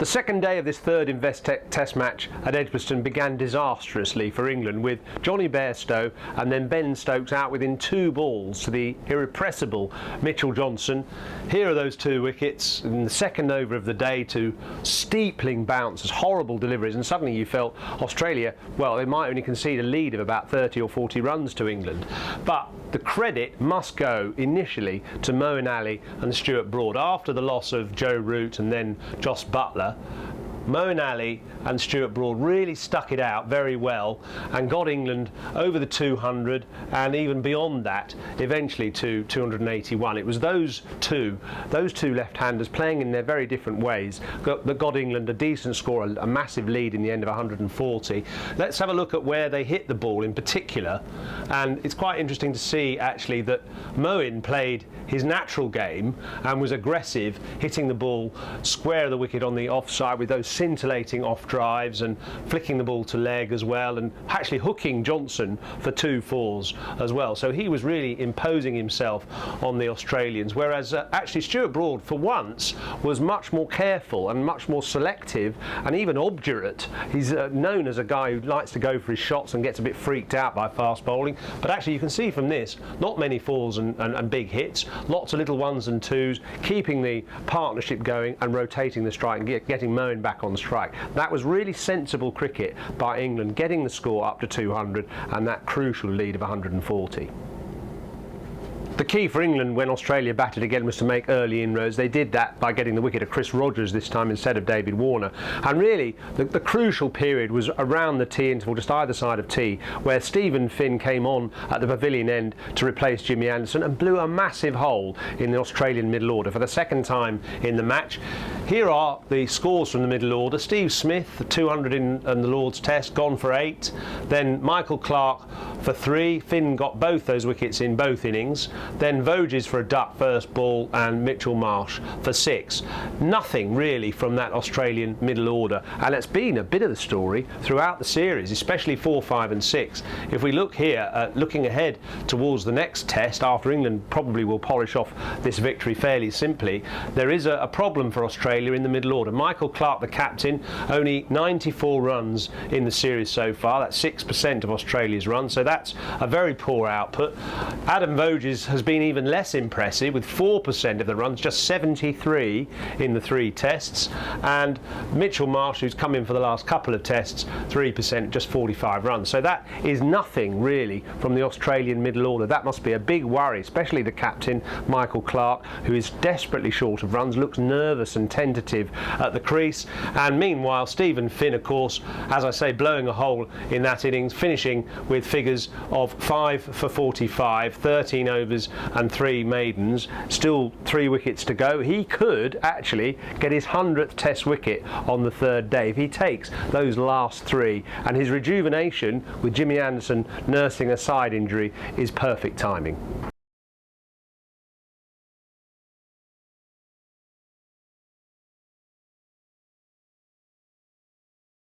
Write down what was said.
The second day of this third Investec Test match at Edgbaston began disastrously for England, with Johnny Bairstow and then Ben Stokes out within 2 balls to the irrepressible Mitchell Johnson. Here are those 2 wickets in the second over of the day, 2 steepling bounces, horrible deliveries, and suddenly you felt Australia, well, they might only concede a lead of about 30 or 40 runs to England. But the credit must go initially to Moeen Ali and Stuart Broad. After the loss of Joe Root and then Jos Buttler, Moeen Ali and Stuart Broad really stuck it out very well and got England over the 200 and even beyond that, eventually to 281. It was those two left-handers playing in their very different ways that got England a decent score, a massive lead in the end of 140. Let's have a look at where they hit the ball in particular, and it's quite interesting to see actually that Moeen played his natural game and was aggressive, hitting the ball square of the wicket on the offside with those scintillating off drives and flicking the ball to leg as well, and actually hooking Johnson for 2 fours as well. So he was really imposing himself on the Australians, whereas actually Stuart Broad for once was much more careful and much more selective and even obdurate. He's known as a guy who likes to go for his shots and gets a bit freaked out by fast bowling, but actually you can see from this not many fours and big hits, lots of little 1s and 2s, keeping the partnership going and rotating the strike and getting Moeen back on strike. That was really sensible cricket by England, getting the score up to 200 and that crucial lead of 140. The key for England when Australia batted again was to make early inroads. They did that by getting the wicket of Chris Rogers this time instead of David Warner. And really, the crucial period was around the tea interval, just either side of tea, where Stephen Finn came on at the pavilion end to replace Jimmy Anderson and blew a massive hole in the Australian middle order for the second time in the match. Here are the scores from the middle order. Steve Smith, 200 in the Lord's Test, gone for 8. Then Michael Clarke for 3. Finn got both those wickets in both innings. Then Voges for a duck first ball and Mitchell Marsh for 6. Nothing really from that Australian middle order, and it's been a bit of the story throughout the series, especially 4, 5 and 6. If we look here, looking ahead towards the next test, after England probably will polish off this victory fairly simply, there is a problem for Australia in the middle order. Michael Clarke, the captain, only 94 runs in the series so far. That's 6% of Australia's runs, so that's a very poor output. Adam Voges has been even less impressive with 4% of the runs, just 73 in the 3 tests, and Mitchell Marsh, who's come in for the last couple of tests, 3%, just 45 runs. So that is nothing really from the Australian middle order. That must be a big worry, especially the captain Michael Clarke, who is desperately short of runs, looks nervous and tentative at the crease. And meanwhile Stephen Finn, of course, as I say, blowing a hole in that innings, finishing with figures of 5 for 45, 13 overs and 3 maidens, still 3 wickets to go. He could actually get his 100th Test wicket on the 3rd day if he takes those last 3, and his rejuvenation with Jimmy Anderson nursing a side injury is perfect timing.